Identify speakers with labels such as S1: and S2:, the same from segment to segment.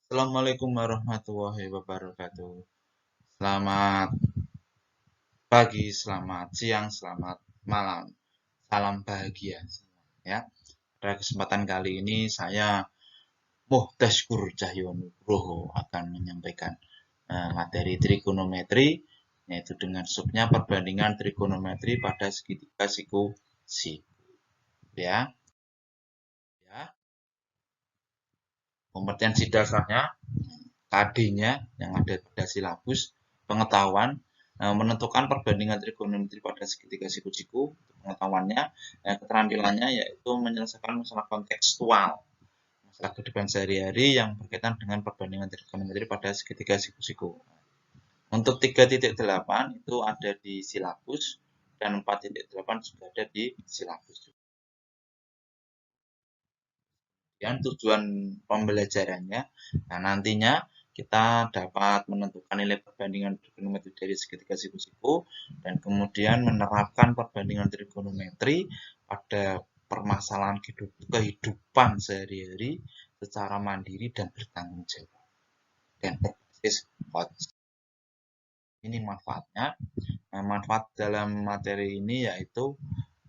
S1: Assalamualaikum warahmatullahi wabarakatuh. Selamat pagi, selamat siang, selamat malam. Salam bahagia ya. Pada kesempatan kali ini saya Muhdaskur Cahyonugroho akan menyampaikan materi trigonometri, yaitu dengan subnya perbandingan trigonometri pada segitiga siku. Ya. Kompetensi dasarnya, KD-nya yang ada pada silabus, pengetahuan, menentukan perbandingan trigonometri pada segitiga siku-siku, pengetahuannya, keterampilannya yaitu menyelesaikan masalah kontekstual, masalah kehidupan sehari-hari yang berkaitan dengan perbandingan trigonometri pada segitiga siku-siku. Untuk 3.8 itu ada di silabus dan 4.8 juga ada di silabus. Dan tujuan pembelajarannya, nah nantinya kita dapat menentukan nilai perbandingan trigonometri dari segitiga siku-siku dan kemudian menerapkan perbandingan trigonometri pada permasalahan kehidupan sehari-hari secara mandiri dan bertanggung jawab dan berbasis konsep. Ini manfaatnya. Nah, manfaat dalam materi ini yaitu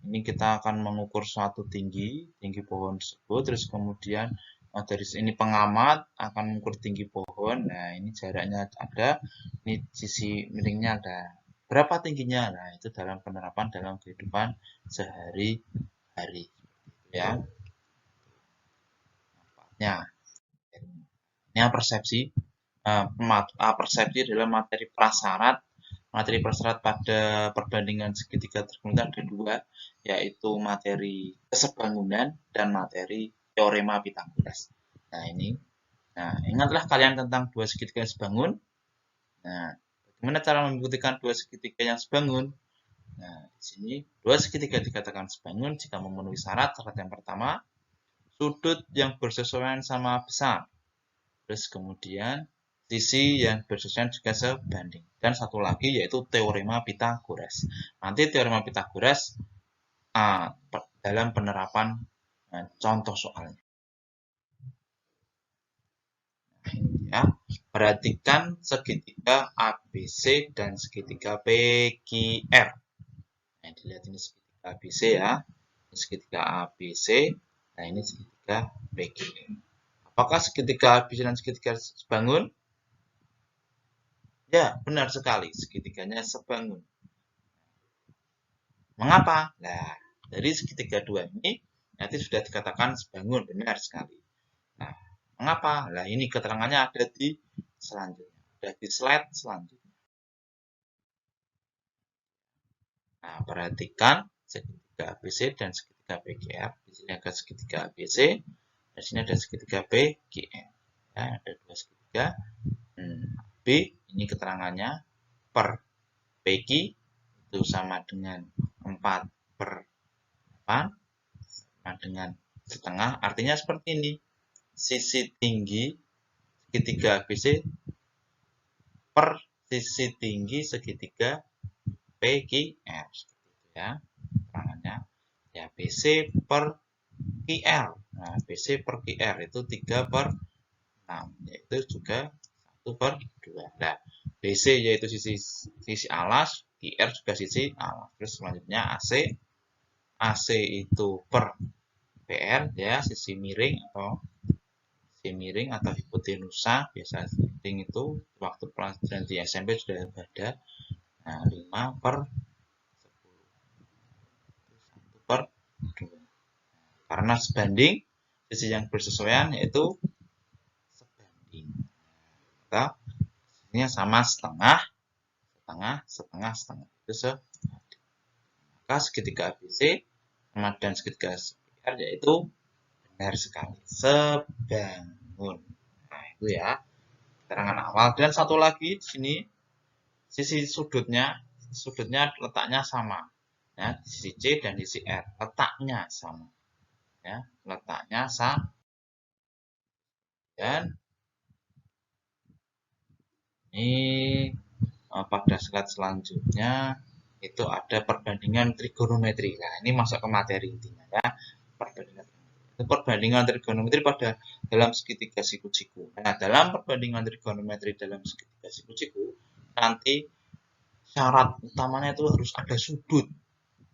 S1: ini kita akan mengukur suatu tinggi pohon tersebut, terus kemudian dari ini pengamat akan mengukur tinggi pohon. Nah, ini jaraknya ada, ini sisi miringnya ada. Berapa tingginya? Nah, itu dalam penerapan dalam kehidupan sehari-hari. Ya. Manfaatnya. Ini persepsi. Persepsi adalah materi prasyarat pada perbandingan segitiga trigonometri ada dua, yaitu materi kesebangunan dan materi teorema Pythagoras. Nah ini, ingatlah kalian tentang dua segitiga yang sebangun. Nah, bagaimana cara membuktikan dua segitiga yang sebangun? Nah, di sini dua segitiga dikatakan sebangun jika memenuhi syarat. Syarat yang pertama, sudut yang bersesuaian sama besar. Terus kemudian sisi yang bersesuaian juga sebanding. Dan satu lagi yaitu teorema Pythagoras. Nanti teorema Pythagoras dalam penerapan contoh soalnya. Ya, perhatikan segitiga ABC dan segitiga PQR. Nah, dilihat ini segitiga ABC ya. Ini segitiga ABC. Nah, ini segitiga PQR. Apakah segitiga ABC dan segitiga sebangun? Ya, benar sekali. Segitiganya sebangun. Mengapa? Nah, dari segitiga dua ini nanti sudah dikatakan sebangun. Benar sekali. Nah, mengapa? Nah, ini keterangannya ada di selanjutnya. Ada di slide selanjutnya. Nah, perhatikan segitiga ABC dan segitiga PQR. Di sini ada segitiga ABC. Di sini ada segitiga PQR. Ya, ada dua segitiga. B, ini keterangannya per PQ itu sama dengan 4/8 sama dengan setengah. Artinya seperti ini. Sisi tinggi segitiga ABC per sisi tinggi segitiga PQR. Ya, keterangannya. Ya, BC per QR. Nah, BC per QR itu 3/6. Yaitu juga 1/2. Nah, BC yaitu sisi alas, QR juga sisi alas. Terus selanjutnya AC. AC itu per PR ya, sisi miring atau hipotenusa. Biasa sering itu waktu pelajaran di SMP sudah ada. Nah, 5/10. 1/2. Karena sebanding, sisi yang bersesuaian yaitu sebanding. Maka sisinya sama setengah. Itu sebanding. Maka segitiga ABC sama dan segitiga PR yaitu benar sekali. Sebangun. Nah, itu ya keterangan awal. Dan satu lagi di sini sisi sudutnya letaknya sama. Ya, di sisi C dan di sisi R letaknya sama. Ya, letaknya sama. Dan ini pada slide selanjutnya itu ada perbandingan trigonometri. Nah, ini masuk ke materi intinya ya. Perbandingan trigonometri pada dalam segitiga siku-siku. Nah, dalam perbandingan trigonometri dalam segitiga siku-siku, nanti syarat utamanya itu harus ada sudut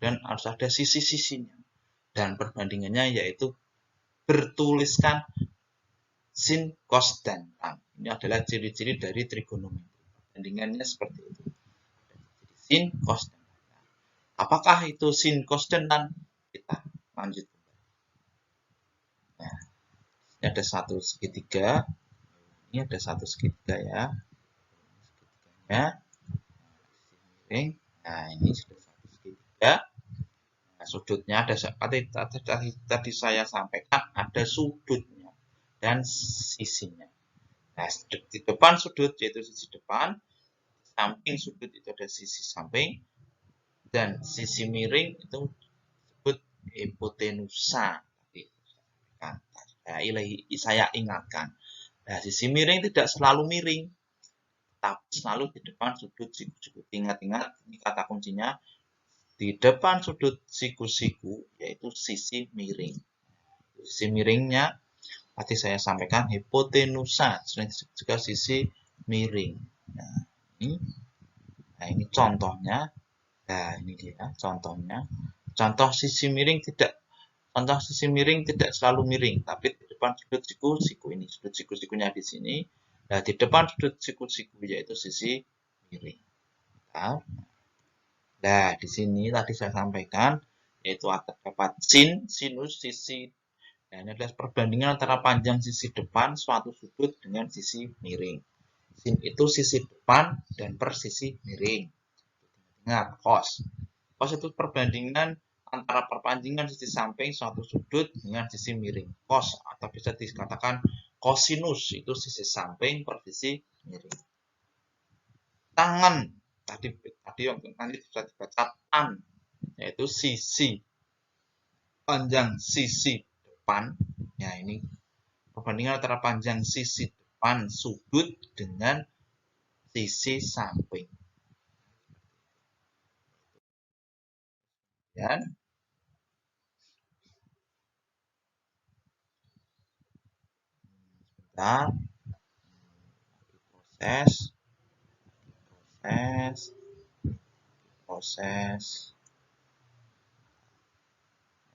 S1: dan harus ada sisi-sisinya. Dan perbandingannya yaitu bertuliskan sin, cos, dan tan. Ini adalah ciri-ciri dari trigonometri. Perbandingannya seperti itu. Sin, cos, dan tan. Apakah itu sin, cos, dan tan? Kita lanjut. Nah, ini ada satu segitiga. Ini ada satu segitiga ya. Segitiganya. Nah, ini sudah satu segitiga. Nah, sudutnya ada tadi saya sampaikan ada sudutnya dan sisinya. Nah, di depan sudut yaitu sisi depan, samping sudut itu ada sisi samping, dan sisi miring itu disebut hipotenusa. Nah, saya ingatkan. Nah, sisi miring tidak selalu miring, tapi selalu di depan sudut siku-siku. Ingat-ingat, ini kata kuncinya. Di depan sudut siku-siku yaitu sisi miring. Sisi miringnya tadi saya sampaikan hipotenusa, juga sisi miring. Nah, ini contohnya. Nah, ini dia contohnya. Contoh sisi miring tidak selalu miring, tapi di depan sudut siku-siku ini, sudut siku-sikunya di sini. Nah, di depan sudut siku-siku yaitu sisi miring. Nah, di sini tadi saya sampaikan yaitu terdapat sinus, sisi. Nah, ini adalah perbandingan antara panjang sisi depan suatu sudut dengan sisi miring. Sin itu sisi depan dan per sisi miring. Ingat, cos. Cos itu perbandingan antara perpanjangan sisi samping suatu sudut dengan sisi miring. Cos atau bisa dikatakan cosinus itu sisi samping per sisi miring. Tangan tadi yang nanti bisa dibaca tan, yaitu sisi panjang sisi depan. Ya, ini perbandingan antara panjang sisi depan sudut dengan sisi samping. Dan sebentar, proses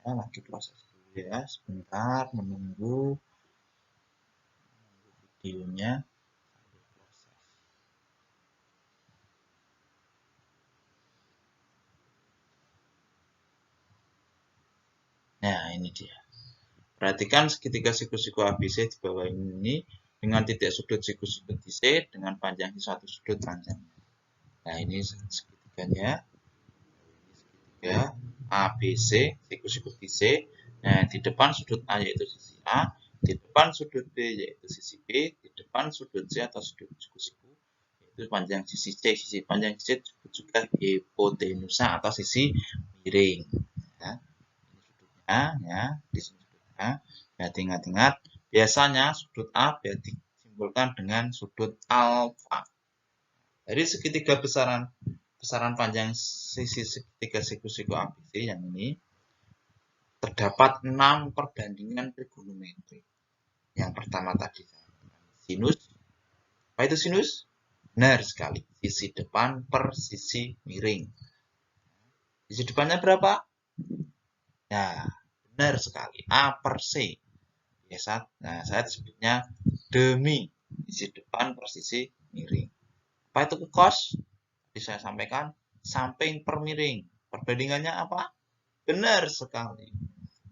S1: ya, lagi proses dulu ya, sebentar, menunggu videonya. Nah, ini dia. Perhatikan segitiga siku-siku ABC di bawah ini dengan titik sudut siku-siku DC dengan panjang satu sudut panjangnya. Nah, ini segitiganya. Segitiga ABC, siku-siku DC. Nah, di depan sudut A yaitu sisi A, di depan sudut B yaitu sisi B, di depan sudut C atau sudut siku-siku yaitu panjang sisi C. Sisi panjang C disebut juga hipotenusa atau sisi miring. Ya, ini sudutnya ya, di sini sudutnya. Ya, ingat-ingat, biasanya sudut A disimbolkan dengan sudut alfa. Dari segitiga besaran panjang sisi segitiga siku-siku ABC yang ini terdapat 6 perbandingan trigonometri. Yang pertama tadi sinus. Apa itu sinus? Benar sekali. Sisi depan per sisi miring. Sisi depannya berapa? Nah, benar sekali. A per C. Biasa, nah, saya sebutnya demi. Sisi depan per sisi miring. Apa itu cos? Tadi saya sampaikan samping per miring. Perbandingannya apa? Benar sekali.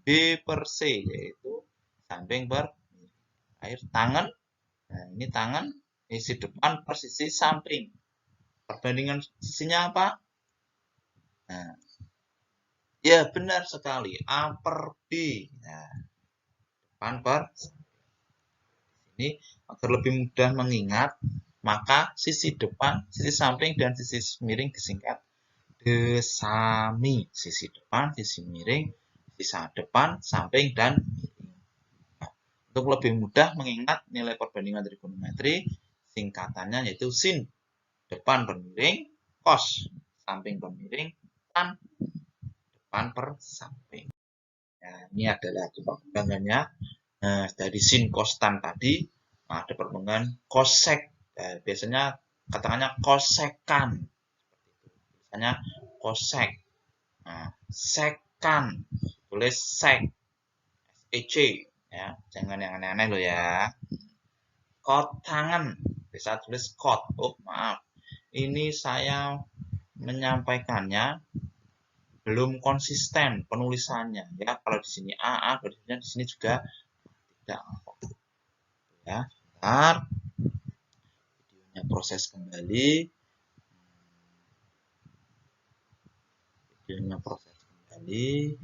S1: B per C, yaitu samping per air tangan. Nah, ini tangan, sisi depan per sisi samping. Perbandingan sisinya apa? Nah, ya benar sekali. A per B. Nah, depan per ini agar lebih mudah mengingat, maka sisi depan, sisi samping, dan sisi miring disingkat desami. Sisi depan, sisi miring, sisi depan, samping, dan miring. Nah, untuk lebih mudah mengingat nilai perbandingan trigonometri, singkatannya yaitu sin depan per miring, cos samping per miring, tan depan per samping. Nah, ini adalah coba perbangannya. Nah, dari sin cos tan tadi ada perbangan kosek. Nah, biasanya katakannya kosekan. Biasanya kosek. Nah, sekan. Tulis sek. SEC. Ya, jangan yang aneh-aneh loh ya. Kotangan. Bisa tulis kot. Oh, maaf. Ini saya menyampaikannya belum konsisten penulisannya ya. Kalau di sini A, berarti di sini juga tidak. Ya, bentar. Videonya proses kembali. Videonya proses kembali.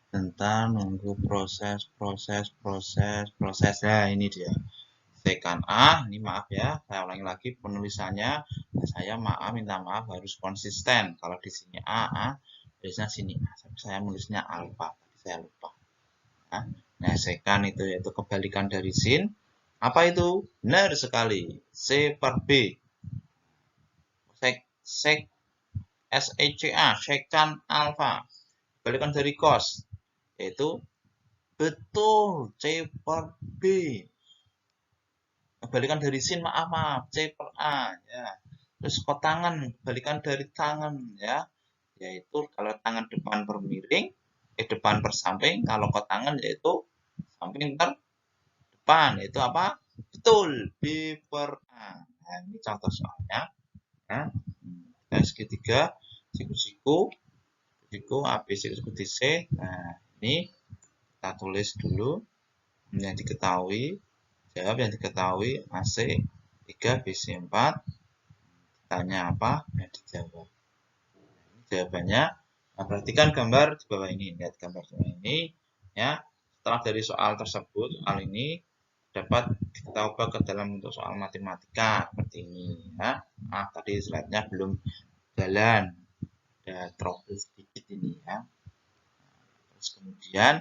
S1: Bentar, nunggu proses. Nah, ini dia. Sekan A, ini maaf ya, saya ulangi lagi penulisannya. Saya minta maaf harus konsisten. Kalau di sini A, biasanya sini A. Saya menulisnya alfa, saya lupa. Nah, sekan itu yaitu kebalikan dari sin. Apa itu? Benar sekali. C per B. Sek SECA, sekan alfa. Kebalikan dari cos, yaitu betul C per B. Kebalikan dari sin, maaf, C per A. Ya. Terus kotangan, kebalikan dari tangan. Ya. Yaitu kalau tangan depan per miring, depan per samping. Kalau kotangan yaitu samping per depan. Yaitu apa? Betul, B per A. Nah, ini contoh soalnya. Ya. segitiga, siku-siku, A, B, siku C. Nah, ini kita tulis dulu yang diketahui. Jawab yang diketahui AC 3, BC 4. Tanya apa? Ya, dijawab. Ini jawabannya. Nah, perhatikan gambar di bawah ini. Lihat gambar di bawah ini. Ya, setelah dari soal tersebut, soal ini dapat kita ubah ke dalam untuk soal matematika seperti ini. Ya. Tadi slide-nya belum jalan. Ada trouble sedikit ini ya. Terus kemudian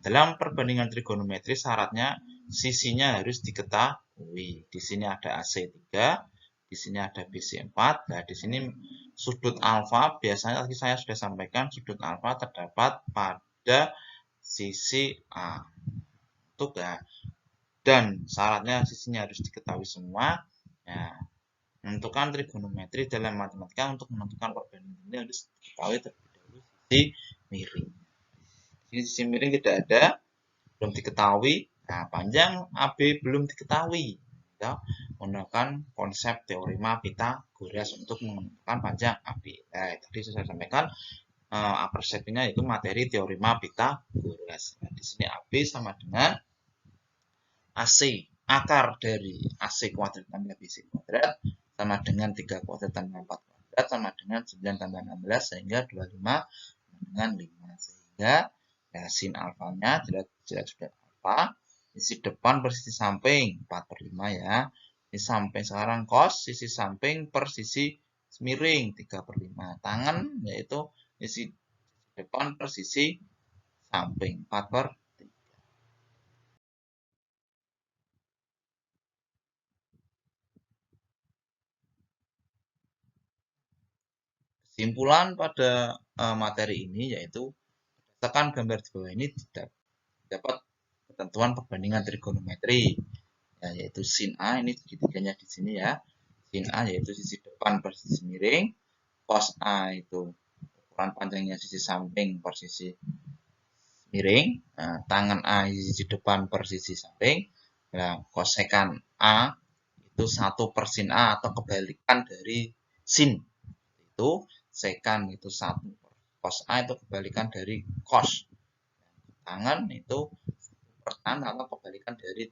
S1: dalam perbandingan trigonometri syaratnya sisinya harus diketahui. Di sini ada AC3, di sini ada BC4. Nah, di sini sudut alfa biasanya tadi saya sudah sampaikan sudut alfa terdapat pada sisi A. Untuk ya. Dan syaratnya sisinya harus diketahui semua. Ya, menentukan trigonometri dalam matematika untuk menentukan perbandingan ini harus diketahui terlebih dahulu sisi miring. Sisi miring tidak ada, belum diketahui. Nah, panjang AB belum diketahui. Ya, menggunakan konsep teorema Pythagoras untuk menentukan panjang AB. Nah, tadi saya sampaikan persepsinya yaitu materi teorema Pythagoras. Nah, di sini AB sama dengan AC, akar dari AC kuadrat tambah BC kuadrat sama dengan 3 kuadrat tambah 4 kuadrat sama dengan 9 tambah 16 sehingga 25 dengan 5. Sehingga ya, sin alfanya jelas sudah alfa. Sisi depan per sisi samping 4 per 5 ya. Ini samping sekarang cos sisi samping per sisi miring 3 per 5. Tangan yaitu sisi depan per sisi samping 4 per 3. Kesimpulan pada materi ini yaitu berdasarkan gambar di bawah ini dapat ketentuan perbandingan trigonometri ya, yaitu sin A ini segitiganya di sini ya. Sin A yaitu sisi depan per sisi miring, cos A itu ukuran panjangnya sisi samping per sisi miring, nah, tangan A sisi depan per sisi samping. Nah, kosekan A itu 1 per sin A atau kebalikan dari sin. Itu sekan itu 1 per cos A itu kebalikan dari cos. Tangan itu rekan atau kebalikan dari